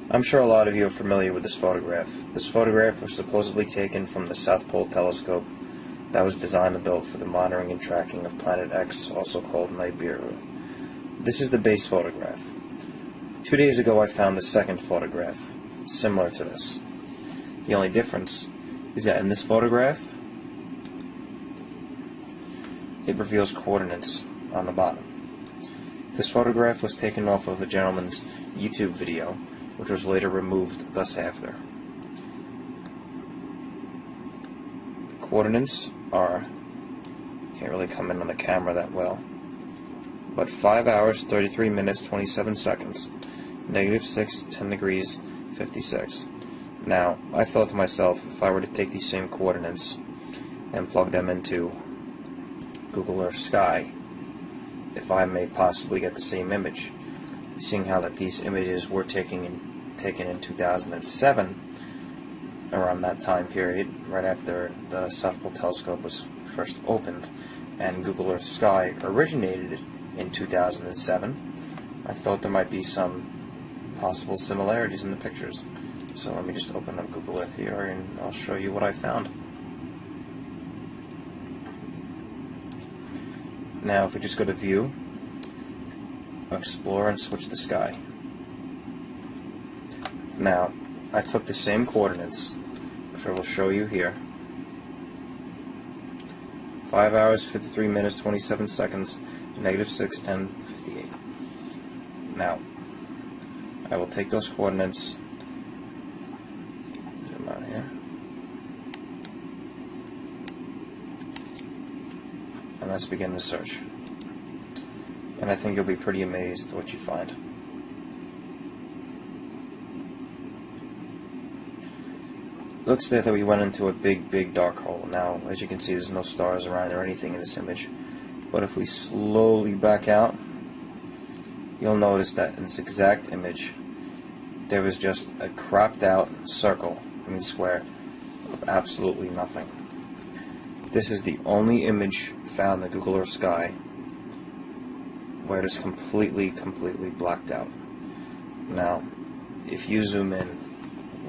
I'm sure a lot of you are familiar with this photograph. This photograph was supposedly taken from the South Pole telescope that was designed and built for the monitoring and tracking of Planet X, also called Nibiru. This is the base photograph. 2 days ago I found the second photograph, similar to this. The only difference is that in this photograph, it reveals coordinates on the bottom. This photograph was taken off of a gentleman's YouTube video, which was later removed thus after. Coordinates are, can't really come in on the camera that well, but 5 hours, 33 minutes, 27 seconds, -6, 10 degrees, 56. Now, I thought to myself, if I were to take these same coordinates and plug them into Google Earth Sky, if I may possibly get the same image, seeing how that these images were taken in 2007, around that time period, right after the South Pole telescope was first opened, and Google Earth Sky originated in 2007, I thought there might be some possible similarities in the pictures. So let me just open up Google Earth here and I'll show you what I found. Now if we just go to View, Explore, and switch to Sky. Now I took the same coordinates, which I will show you here. 5 hours, 53 minutes, 27 seconds, -6, 10, 58. Now I will take those coordinates, zoom out here, and let's begin the search. And I think you'll be pretty amazed at what you find. It looks that we went into a big dark hole. Now, as you can see, there's no stars around or anything in this image. But if we slowly back out, you'll notice that in this exact image, there was just a cropped out circle, square, of absolutely nothing. This is the only image found in Google Earth Sky where it is completely blacked out. Now, if you zoom in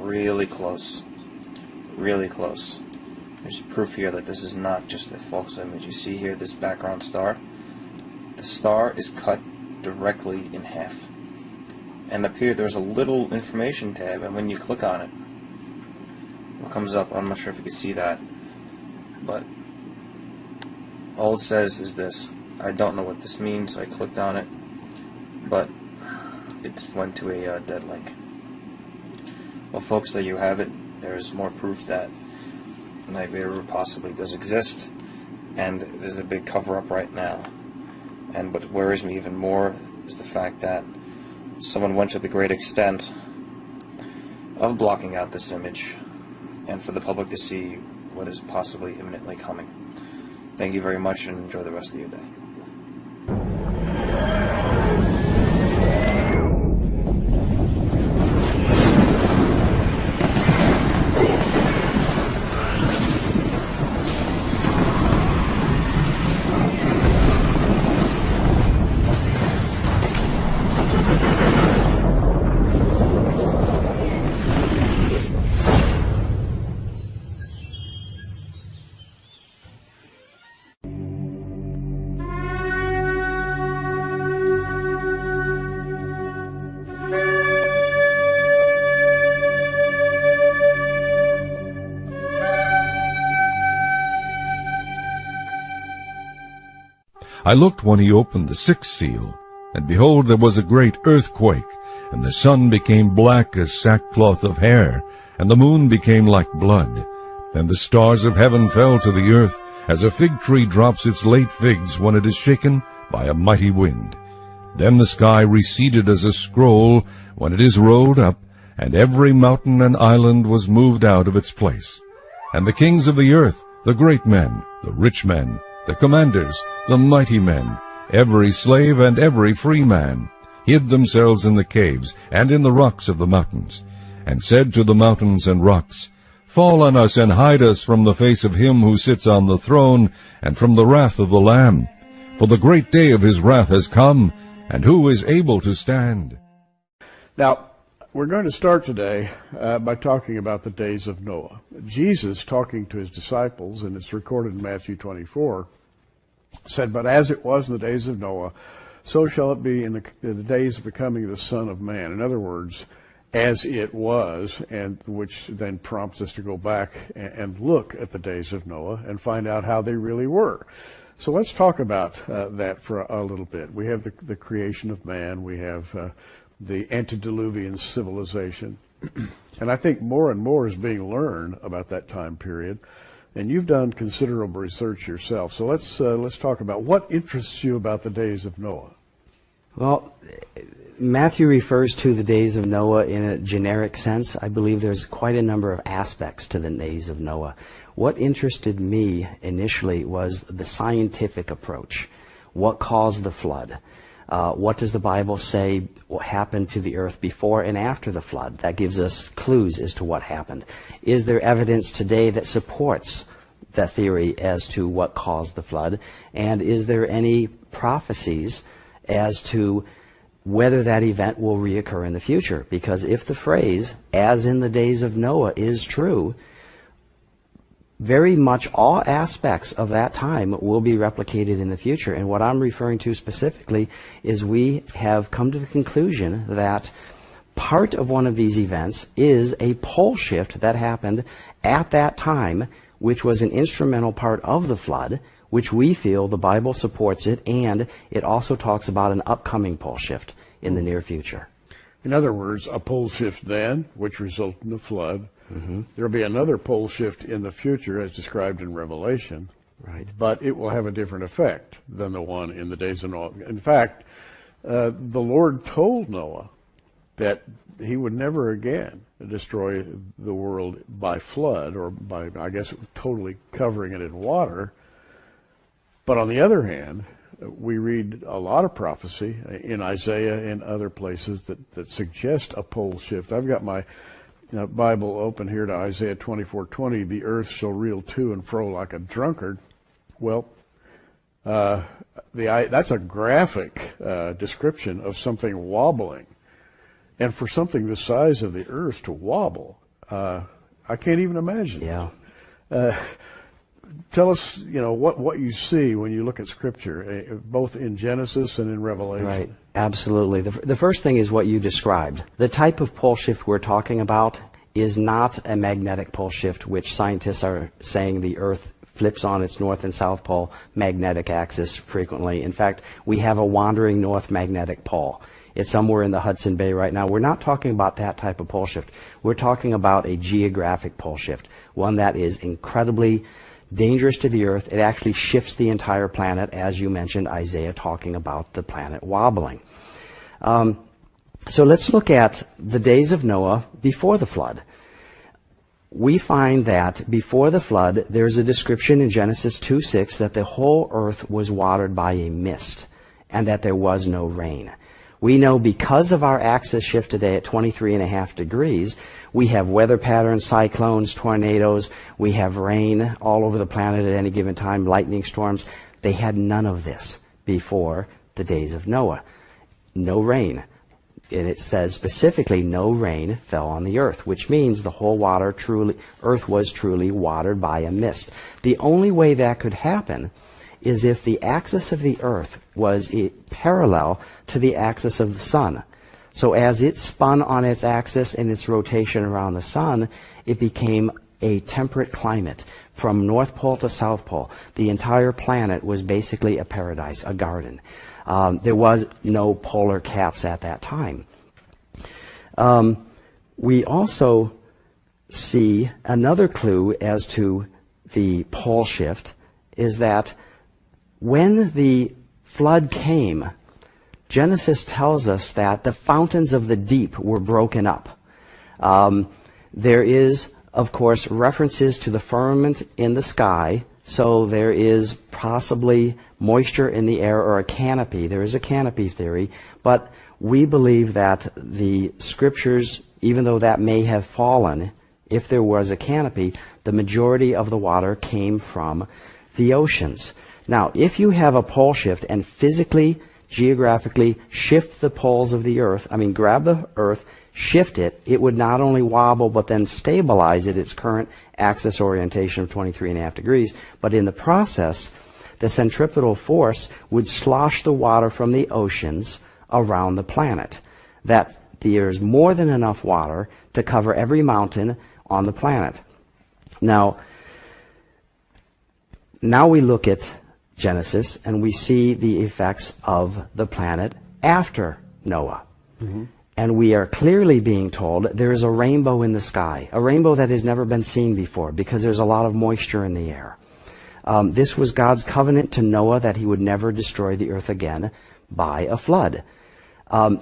really close, there's proof here that this is not just a false image. You see here this background star? The star is cut directly in half. And up here there's a little information tab, and when you click on it, what comes up, I'm not sure if you can see that, but all it says is this. I don't know what this means. I clicked on it, but it went to a dead link. Well folks, there you have it. There's more proof that Nibiru possibly does exist, and there's a big cover-up right now. And what worries me even more is the fact that someone went to the great extent of blocking out this image and for the public to see what is possibly imminently coming. Thank you very much, and enjoy the rest of your day. I looked when he opened the sixth seal, and behold, there was a great earthquake, and the sun became black as sackcloth of hair, and the moon became like blood. And the stars of heaven fell to the earth, as a fig tree drops its late figs when it is shaken by a mighty wind. Then the sky receded as a scroll when it is rolled up, and every mountain and island was moved out of its place. And the kings of the earth, the great men, the rich men, the commanders, the mighty men, every slave and every free man, hid themselves in the caves and in the rocks of the mountains, and said to the mountains and rocks, Fall on us and hide us from the face of him who sits on the throne, and from the wrath of the Lamb. For the great day of his wrath has come, and who is able to stand? Now, We're going to start today by talking about the days of Noah. Jesus, talking to his disciples, and it's recorded in Matthew 24, said, "But as it was in the days of Noah, so shall it be in the days of the coming of the Son of Man." In other words, as it was, and which then prompts us to go back and look at the days of Noah and find out how they really were. So let's talk about that for a little bit. We have the creation of man. We have the antediluvian civilization. And I think more and more is being learned about that time period. And you've done considerable research yourself. So let's talk about what interests you about the days of Noah. Well, Matthew refers to the days of Noah in a generic sense. I believe there's quite a number of aspects to the days of Noah. What interested me initially was the scientific approach. What caused the flood? What does the Bible say what happened to the earth before and after the flood? That gives us clues as to what happened. Is there evidence today that supports the theory as to what caused the flood? And is there any prophecies as to whether that event will reoccur in the future? Because if the phrase, "as in the days of Noah," is true, very much all aspects of that time will be replicated in the future. And what I'm referring to specifically is we have come to the conclusion that part of one of these events is a pole shift that happened at that time, which was an instrumental part of the flood, which we feel the Bible supports it, and it also talks about an upcoming pole shift in the near future. In other words, a pole shift then, which resulted in the flood. Mm-hmm. There will be another pole shift in the future, as described in Revelation. Right. But it will have a different effect than the one in the days of Noah. In fact, the Lord told Noah that he would never again destroy the world by flood, or by, I guess, totally covering it in water. But on the other hand, we read a lot of prophecy in Isaiah and other places that suggest a pole shift. I've got my Bible open here to Isaiah 24:20. "The earth shall reel to and fro like a drunkard." Well, that's a graphic description of something wobbling. And for something the size of the earth to wobble, I can't even imagine. Yeah. Tell us, what you see when you look at Scripture, both in Genesis and in Revelation. Right, absolutely. The first thing is what you described. The type of pole shift we're talking about is not a magnetic pole shift, which scientists are saying the Earth flips on its north and south pole magnetic axis frequently. In fact, we have a wandering north magnetic pole. It's somewhere in the Hudson Bay right now. We're not talking about that type of pole shift. We're talking about a geographic pole shift, one that is incredibly dangerous to the earth. It actually shifts the entire planet, as you mentioned, Isaiah talking about the planet wobbling. So let's look at the days of Noah before the flood. We find that before the flood, there's a description in Genesis 2:6 that the whole earth was watered by a mist and that there was no rain. We know because of our axis shift today at 23.5 degrees, we have weather patterns, cyclones, tornadoes. We have rain all over the planet at any given time, lightning storms. They had none of this before the days of Noah. No rain. And it says specifically no rain fell on the earth, which means the whole earth was truly watered by a mist. The only way that could happen is if the axis of the earth was parallel to the axis of the sun. So as it spun on its axis in its rotation around the sun, it became a temperate climate from North Pole to South Pole. The entire planet was basically a paradise, a garden. There was no polar caps at that time. We also see another clue as to the pole shift is that when the flood came, Genesis tells us that the fountains of the deep were broken up. There is, of course, references to the firmament in the sky, so there is possibly moisture in the air or a canopy. There is a canopy theory, but we believe that the Scriptures, even though that may have fallen, if there was a canopy, the majority of the water came from the oceans. Now, if you have a pole shift and physically, geographically shift the poles of the earth, grab the earth, shift it, it would not only wobble but then stabilize at its current axis orientation of 23.5 degrees, but in the process, the centripetal force would slosh the water from the oceans around the planet. That there's more than enough water to cover every mountain on the planet. Now we look at Genesis and we see the effects of the planet after Noah. Mm-hmm. And we are clearly being told there is a rainbow in the sky, a rainbow that has never been seen before because there's a lot of moisture in the air. This was God's covenant to Noah that he would never destroy the earth again by a flood.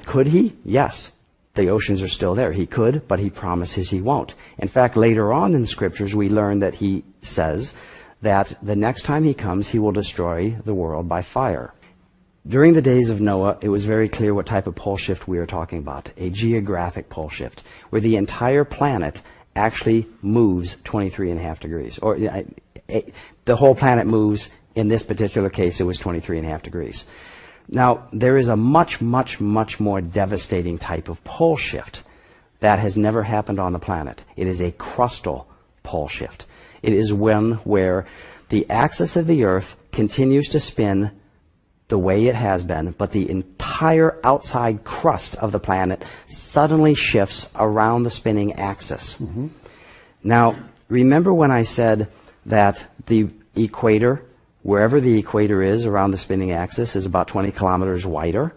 Could he? Yes. The oceans are still there. He could, but he promises he won't. In fact, later on in Scriptures, we learn that he says that the next time he comes, he will destroy the world by fire. During the days of Noah, it was very clear what type of pole shift we were talking about, a geographic pole shift, where the entire planet actually moves 23.5 degrees. Or the whole planet moves. In this particular case, it was 23.5 degrees. Now, there is a much, much, much more devastating type of pole shift that has never happened on the planet. It is a crustal pole shift. It is one where the axis of the Earth continues to spin the way it has been, but the entire outside crust of the planet suddenly shifts around the spinning axis. Mm-hmm. Now, remember when I said that the equator, wherever the equator is around the spinning axis, is about 20 kilometers wider?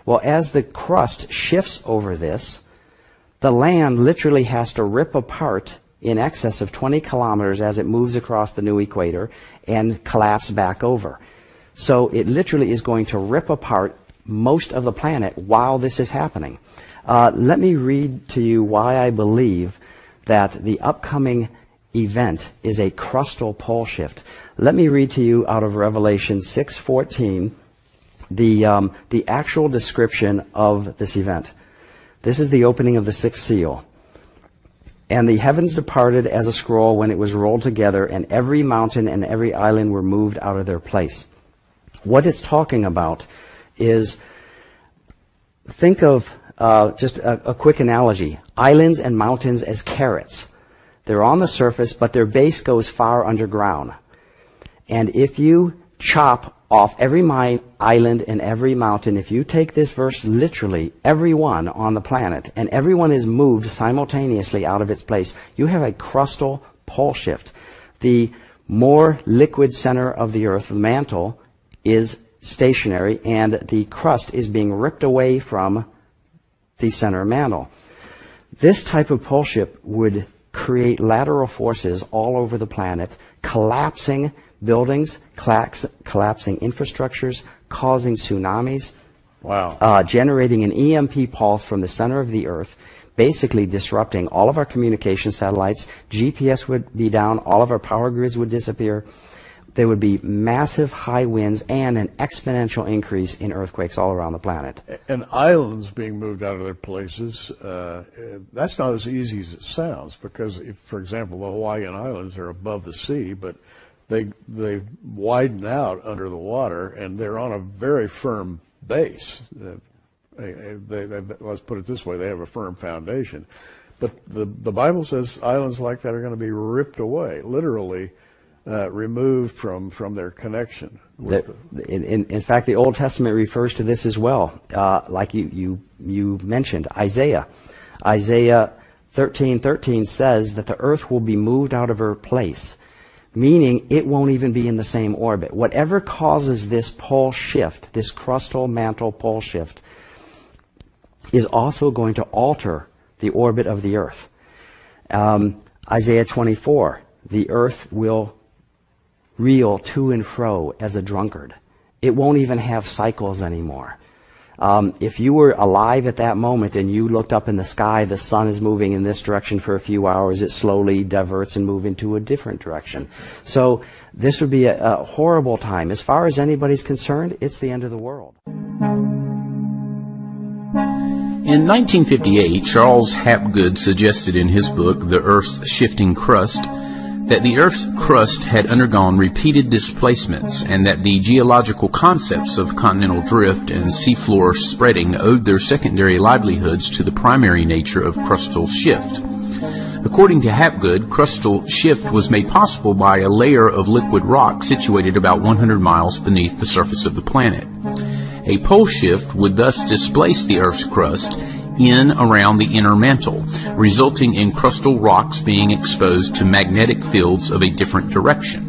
Well, as the crust shifts over this, the land literally has to rip apart in excess of 20 kilometers as it moves across the new equator and collapse back over. So it literally is going to rip apart most of the planet while this is happening. Let me read to you why I believe that the upcoming event is a crustal pole shift. Let me read to you out of Revelation 6:14 the actual description of this event. This is the opening of the sixth seal. And the heavens departed as a scroll when it was rolled together, and every mountain and every island were moved out of their place. What it's talking about is, think of just a quick analogy. Islands and mountains as carrots. They're on the surface, but their base goes far underground. And if you chop off every island and every mountain, if you take this verse literally, everyone on the planet, and everyone is moved simultaneously out of its place, you have a crustal pole shift. The more liquid center of the earth, the mantle, is stationary, and the crust is being ripped away from the center mantle. This type of pole shift would create lateral forces all over the planet, collapsing buildings, collapsing infrastructures, causing tsunamis, generating an EMP pulse from the center of the earth, basically disrupting all of our communication satellites. GPS would be down, all of our power grids would disappear. There would be massive high winds and an exponential increase in earthquakes all around the planet. And islands being moved out of their places, that's not as easy as it sounds, because if, for example, the Hawaiian Islands are above the sea, but they widen out under the water, and they're on a very firm base. Let's put it this way, they have a firm foundation. But the Bible says islands like that are going to be ripped away, literally removed from their connection. In fact, the Old Testament refers to this as well. Like you mentioned, Isaiah 13:13 says that the earth will be moved out of her place, meaning it won't even be in the same orbit. Whatever causes this pole shift, this crustal mantle pole shift, is also going to alter the orbit of the earth. Isaiah 24, the earth will reel to and fro as a drunkard. It won't even have cycles anymore. If you were alive at that moment and you looked up in the sky, the sun is moving in this direction for a few hours, it slowly diverts and moves into a different direction. So this would be a horrible time. As far as anybody's concerned, it's the end of the world. In 1958, Charles Hapgood suggested in his book, The Earth's Shifting Crust, that the Earth's crust had undergone repeated displacements and that the geological concepts of continental drift and seafloor spreading owed their secondary livelihoods to the primary nature of crustal shift. According to Hapgood, crustal shift was made possible by a layer of liquid rock situated about 100 miles beneath the surface of the planet. A pole shift would thus displace the Earth's crust in around the inner mantle, resulting in crustal rocks being exposed to magnetic fields of a different direction.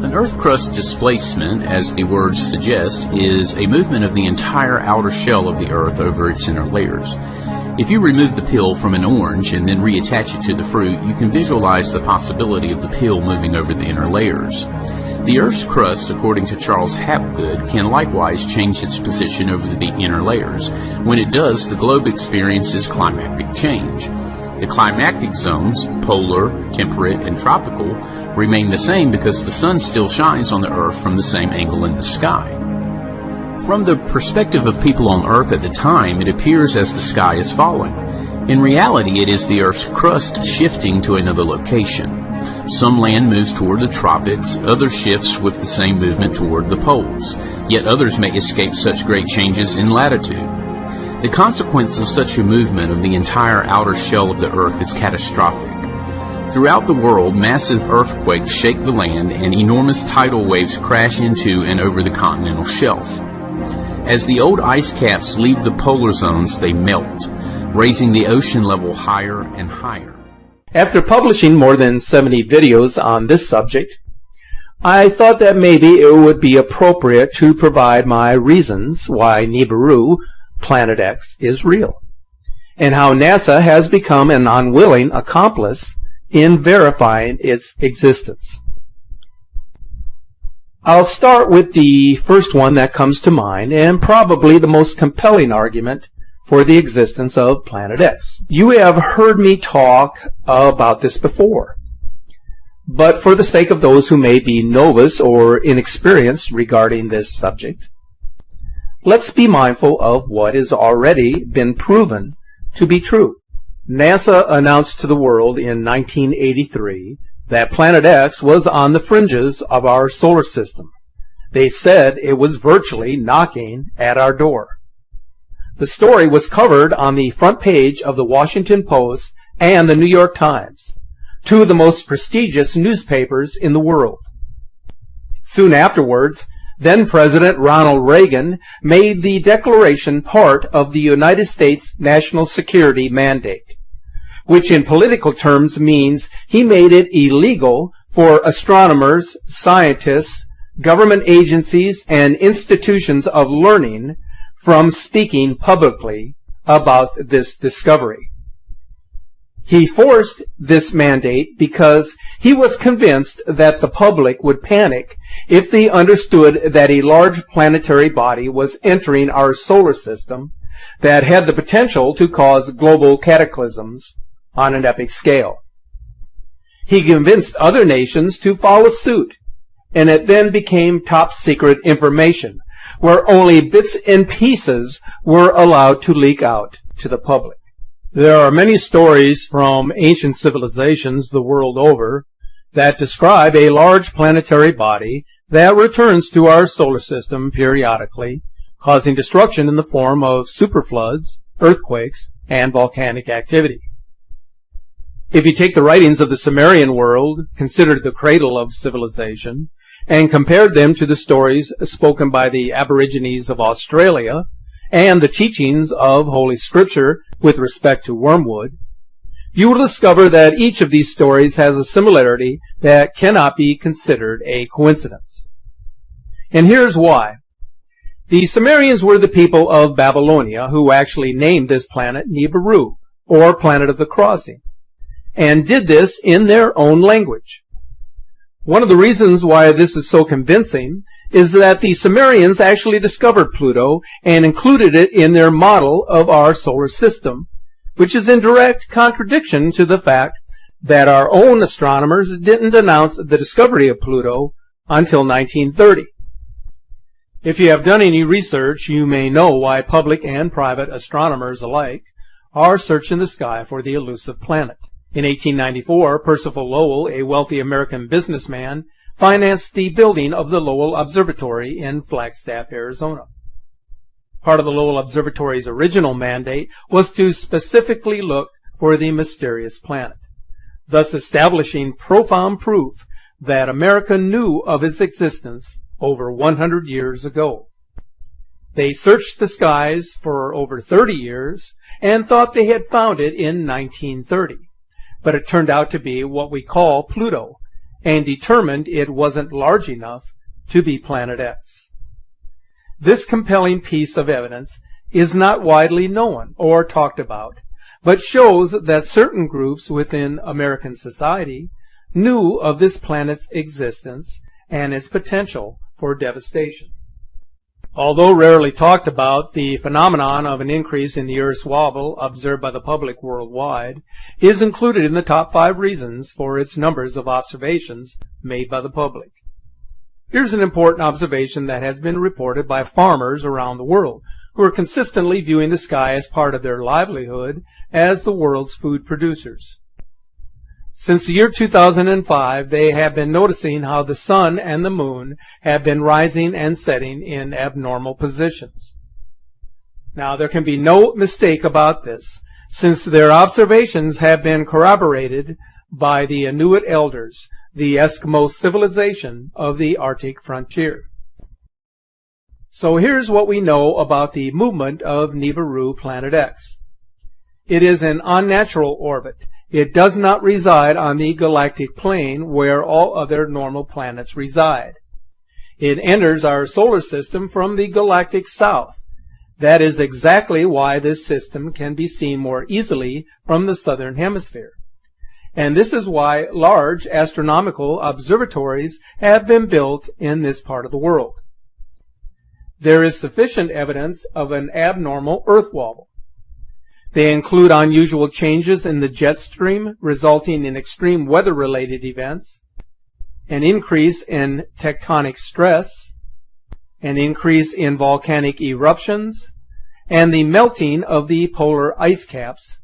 An Earth crust displacement, as the words suggest, is a movement of the entire outer shell of the Earth over its inner layers. If you remove the peel from an orange and then reattach it to the fruit, you can visualize the possibility of the peel moving over the inner layers. The Earth's crust, according to Charles Hapgood, can likewise change its position over the inner layers. When it does, the globe experiences climatic change. The climatic zones, polar, temperate, and tropical, remain the same because the sun still shines on the Earth from the same angle in the sky. From the perspective of people on Earth at the time, it appears as the sky is falling. In reality, it is the Earth's crust shifting to another location. Some land moves toward the tropics, others shifts with the same movement toward the poles, yet others may escape such great changes in latitude. The consequence of such a movement of the entire outer shell of the Earth is catastrophic. Throughout the world, massive earthquakes shake the land and enormous tidal waves crash into and over the continental shelf. As the old ice caps leave the polar zones, they melt, raising the ocean level higher and higher. After publishing more than 70 videos on this subject, I thought that maybe it would be appropriate to provide my reasons why Nibiru, Planet X, is real, and how NASA has become an unwilling accomplice in verifying its existence. I'll start with the first one that comes to mind, and probably the most compelling argument for the existence of Planet X. You have heard me talk about this before, but for the sake of those who may be novice or inexperienced regarding this subject, let's be mindful of what has already been proven to be true. NASA announced to the world in 1983 that Planet X was on the fringes of our solar system. They said it was virtually knocking at our door. The story was covered on the front page of the Washington Post and the New York Times, two of the most prestigious newspapers in the world. Soon afterwards, then-President Ronald Reagan made the declaration part of the United States national security mandate, which in political terms means he made it illegal for astronomers, scientists, government agencies, and institutions of learning from speaking publicly about this discovery. He forced this mandate because he was convinced that the public would panic if they understood that a large planetary body was entering our solar system that had the potential to cause global cataclysms on an epic scale. He convinced other nations to follow suit, and it then became top secret information, where only bits and pieces were allowed to leak out to the public. There are many stories from ancient civilizations the world over that describe a large planetary body that returns to our solar system periodically, causing destruction in the form of superfloods, earthquakes, and volcanic activity. If you take the writings of the Sumerian world, considered the cradle of civilization, and compared them to the stories spoken by the Aborigines of Australia and the teachings of Holy Scripture with respect to wormwood, you will discover that each of these stories has a similarity that cannot be considered a coincidence. And here's why. The Sumerians were the people of Babylonia who actually named this planet Nibiru, or Planet of the Crossing, and did this in their own language. One of the reasons why this is so convincing is that the Sumerians actually discovered Pluto and included it in their model of our solar system, which is in direct contradiction to the fact that our own astronomers didn't announce the discovery of Pluto until 1930. If you have done any research, you may know why public and private astronomers alike are searching the sky for the elusive planet. In 1894, Percival Lowell, a wealthy American businessman, financed the building of the Lowell Observatory in Flagstaff, Arizona. Part of the Lowell Observatory's original mandate was to specifically look for the mysterious planet, thus establishing profound proof that America knew of its existence over 100 years ago. They searched the skies for over 30 years and thought they had found it in 1930, but it turned out to be what we call Pluto, and determined it wasn't large enough to be Planet X. This compelling piece of evidence is not widely known or talked about, but shows that certain groups within American society knew of this planet's existence and its potential for devastation. Although rarely talked about, the phenomenon of an increase in the Earth's wobble observed by the public worldwide is included in the top 5 reasons for its numbers of observations made by the public. Here's an important observation that has been reported by farmers around the world, who are consistently viewing the sky as part of their livelihood as the world's food producers. Since the year 2005, they have been noticing how the sun and the moon have been rising and setting in abnormal positions. Now, there can be no mistake about this, since their observations have been corroborated by the Inuit elders, the Eskimo civilization of the Arctic frontier. So here's what we know about the movement of Nibiru Planet X. It is an unnatural orbit. It does not reside on the galactic plane where all other normal planets reside. It enters our solar system from the galactic south. That is exactly why this system can be seen more easily from the southern hemisphere. And this is why large astronomical observatories have been built in this part of the world. There is sufficient evidence of an abnormal Earth wobble. They include unusual changes in the jet stream resulting in extreme weather-related events, an increase in tectonic stress, an increase in volcanic eruptions, and the melting of the polar ice caps,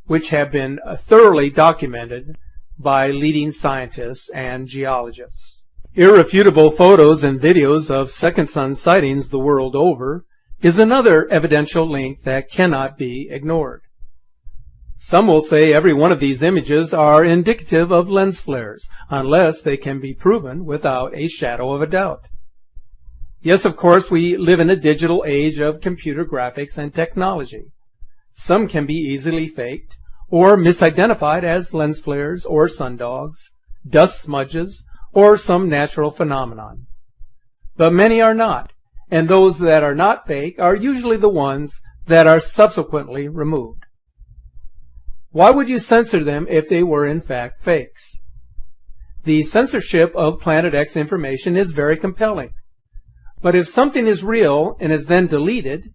which have been thoroughly documented by leading scientists and geologists. Irrefutable photos and videos of second sun sightings the world over is another evidential link that cannot be ignored. Some will say every one of these images are indicative of lens flares, unless they can be proven without a shadow of a doubt. Yes, of course, we live in a digital age of computer graphics and technology. Some can be easily faked or misidentified as lens flares or sundogs, dust smudges, or some natural phenomenon. But many are not, and those that are not fake are usually the ones that are subsequently removed. Why would you censor them if they were in fact fakes? The censorship of Planet X information is very compelling. But if something is real and is then deleted,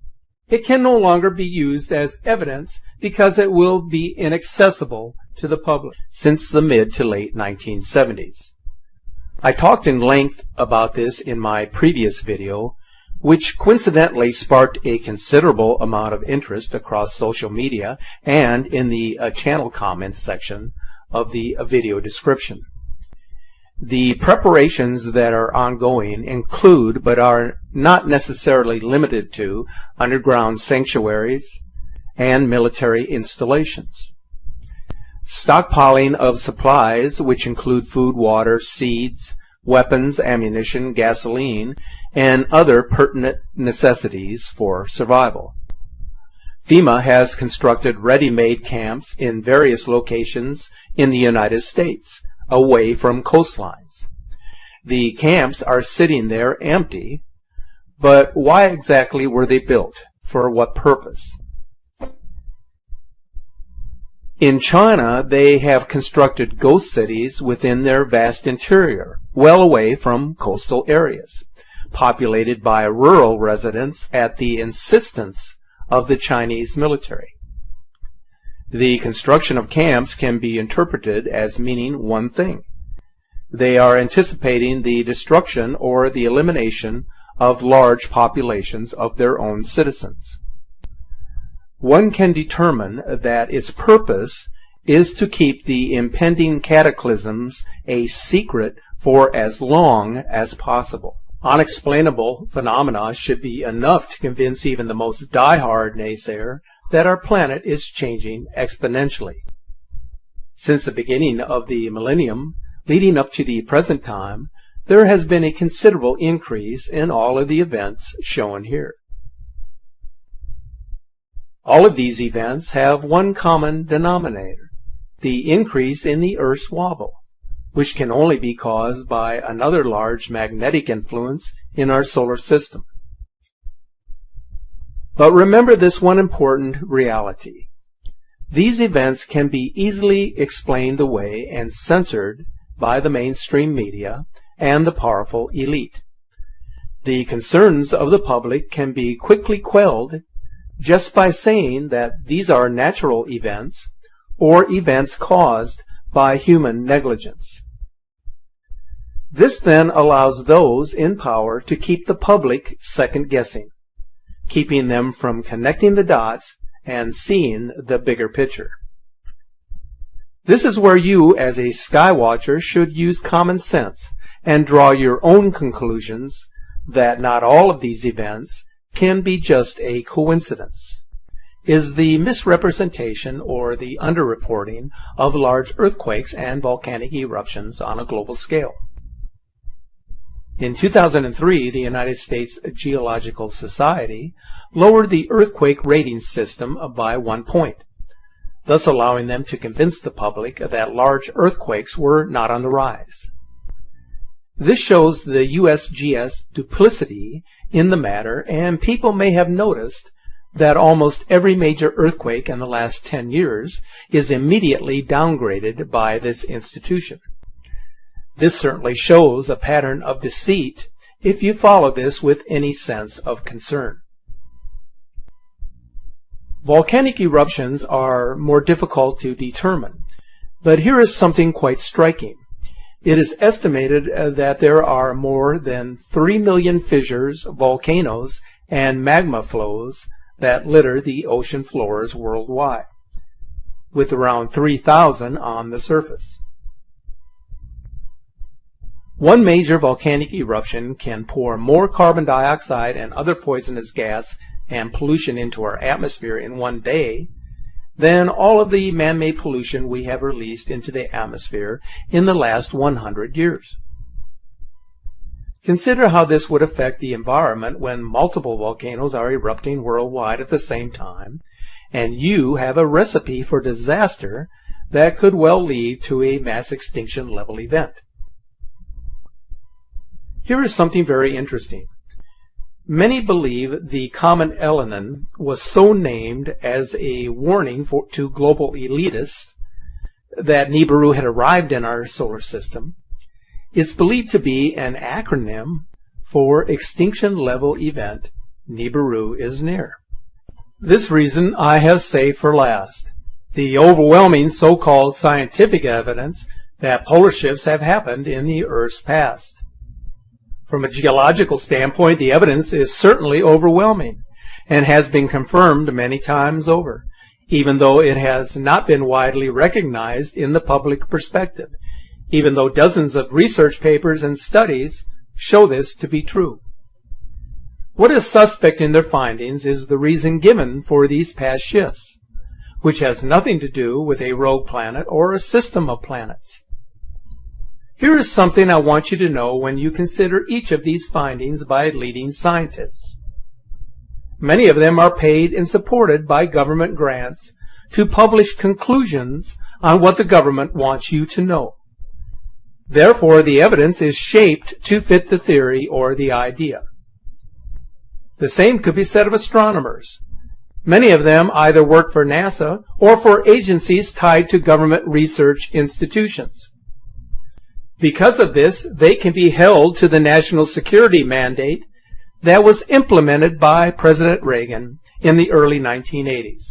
it can no longer be used as evidence because it will be inaccessible to the public. Since the mid to late 1970s. I talked in length about this in my previous video, which coincidentally sparked a considerable amount of interest across social media and in the channel comments section of the video description. The preparations that are ongoing include, but are not necessarily limited to, underground sanctuaries and military installations. Stockpiling of supplies, which include food, water, seeds, weapons, ammunition, gasoline, and other pertinent necessities for survival. FEMA has constructed ready-made camps in various locations in the United States, away from coastlines. The camps are sitting there empty, but why exactly were they built? For what purpose? In China, they have constructed ghost cities within their vast interior, well away from coastal areas, populated by rural residents at the insistence of the Chinese military. The construction of camps can be interpreted as meaning one thing. They are anticipating the destruction or the elimination of large populations of their own citizens. One can determine that its purpose is to keep the impending cataclysms a secret for as long as possible. Unexplainable phenomena should be enough to convince even the most die-hard naysayer that our planet is changing exponentially. Since the beginning of the millennium, leading up to the present time, there has been a considerable increase in all of the events shown here. All of these events have one common denominator, the increase in the Earth's wobble, which can only be caused by another large magnetic influence in our solar system. But remember this one important reality. These events can be easily explained away and censored by the mainstream media and the powerful elite. The concerns of the public can be quickly quelled just by saying that these are natural events or events caused by human negligence. This then allows those in power to keep the public second-guessing, keeping them from connecting the dots and seeing the bigger picture. This is where you, as a sky watcher, should use common sense and draw your own conclusions that not all of these events can be just a coincidence. Is the misrepresentation or the underreporting of large earthquakes and volcanic eruptions on a global scale. In 2003, the United States Geological Society lowered the earthquake rating system by 1 point, thus allowing them to convince the public that large earthquakes were not on the rise. This shows the USGS duplicity in the matter, and people may have noticed that almost every major earthquake in the last 10 years is immediately downgraded by this institution. This certainly shows a pattern of deceit if you follow this with any sense of concern. Volcanic eruptions are more difficult to determine, but here is something quite striking. It is estimated that there are more than 3 million fissures, volcanoes, and magma flows that litter the ocean floors worldwide, with around 3,000 on the surface. One major volcanic eruption can pour more carbon dioxide and other poisonous gas and pollution into our atmosphere in one day than all of the man-made pollution we have released into the atmosphere in the last 100 years. Consider how this would affect the environment when multiple volcanoes are erupting worldwide at the same time, and you have a recipe for disaster that could well lead to a mass extinction level event. Here is something very interesting. Many believe the comet Elenin was so named as a warning to global elitists that Nibiru had arrived in our solar system. It's believed to be an acronym for Extinction Level Event. Nibiru is near. This reason I have saved for last. The overwhelming so-called scientific evidence that polar shifts have happened in the Earth's past. From a geological standpoint, the evidence is certainly overwhelming and has been confirmed many times over, even though it has not been widely recognized in the public perspective, even though dozens of research papers and studies show this to be true. What is suspect in their findings is the reason given for these past shifts, which has nothing to do with a rogue planet or a system of planets. Here is something I want you to know when you consider each of these findings by leading scientists. Many of them are paid and supported by government grants to publish conclusions on what the government wants you to know. Therefore, the evidence is shaped to fit the theory or the idea. The same could be said of astronomers. Many of them either work for NASA or for agencies tied to government research institutions. Because of this, they can be held to the national security mandate that was implemented by President Reagan in the early 1980s.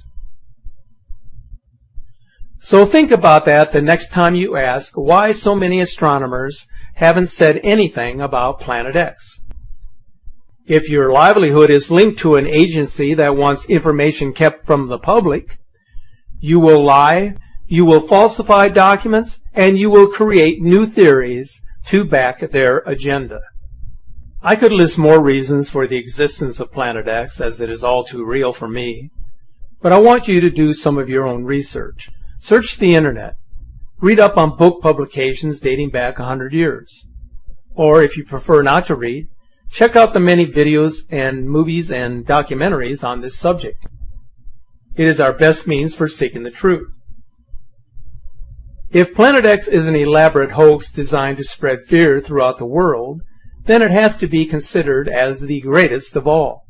So think about that the next time you ask why so many astronomers haven't said anything about Planet X. If your livelihood is linked to an agency that wants information kept from the public, you will lie, You will falsify documents, and you will create new theories to back their agenda. I could list more reasons for the existence of Planet X, as it is all too real for me, but I want you to do some of your own research. Search the internet. Read up on book publications dating back 100 years. Or if you prefer not to read, check out the many videos and movies and documentaries on this subject. It is our best means for seeking the truth. If Planet X is an elaborate hoax designed to spread fear throughout the world, then it has to be considered as the greatest of all.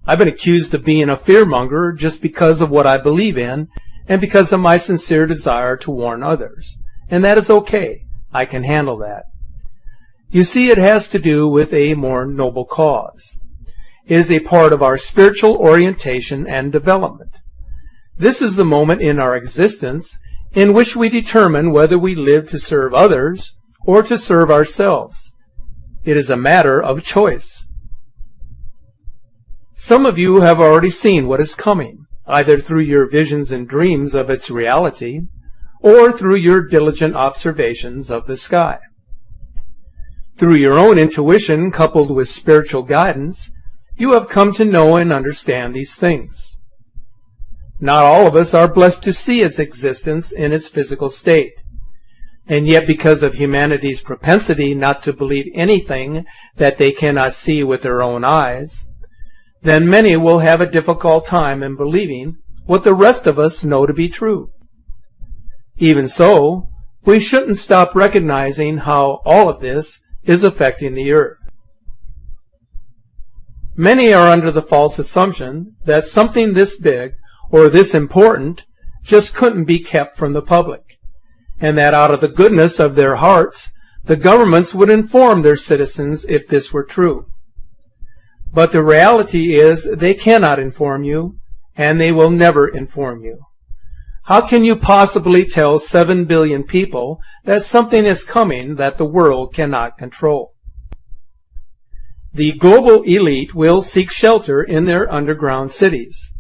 I've been accused of being a fearmonger just because of what I believe in and because of my sincere desire to warn others. And that is okay. I can handle that. You see, it has to do with a more noble cause. It is a part of our spiritual orientation and development. This is the moment in our existence in which we determine whether we live to serve others or to serve ourselves. It is a matter of choice. Some of you have already seen what is coming, either through your visions and dreams of its reality, or through your diligent observations of the sky. Through your own intuition coupled with spiritual guidance, you have come to know and understand these things. Not all of us are blessed to see its existence in its physical state. And yet, because of humanity's propensity not to believe anything that they cannot see with their own eyes, then many will have a difficult time in believing what the rest of us know to be true. Even so, we shouldn't stop recognizing how all of this is affecting the earth. Many are under the false assumption that something this big or this important just couldn't be kept from the public, and that out of the goodness of their hearts, the governments would inform their citizens if this were true. But the reality is they cannot inform you, and they will never inform you. How can you possibly tell 7 billion people that something is coming that the world cannot control? The global elite will seek shelter in their underground cities,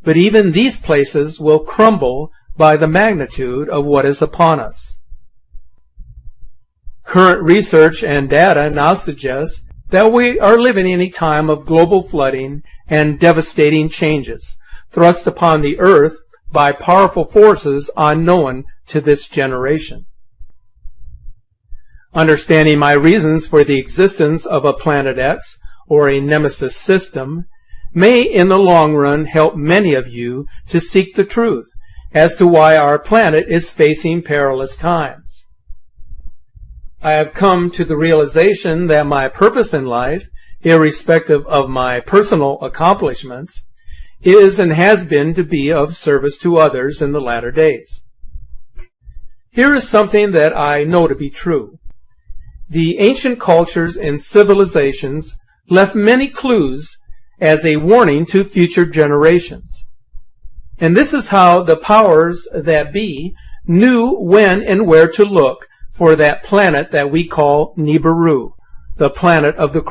but even these places will crumble by the magnitude of what is upon us. Current research and data now suggest that we are living in a time of global flooding and devastating changes thrust upon the earth by powerful forces unknown to this generation. Understanding my reasons for the existence of a Planet X or a Nemesis system may in the long run help many of you to seek the truth as to why our planet is facing perilous times. I have come to the realization that my purpose in life, irrespective of my personal accomplishments, is and has been to be of service to others in the latter days. Here is something that I know to be true. The ancient cultures and civilizations left many clues as a warning to future generations. And this is how the powers that be knew when and where to look for that planet that we call Nibiru, the planet of the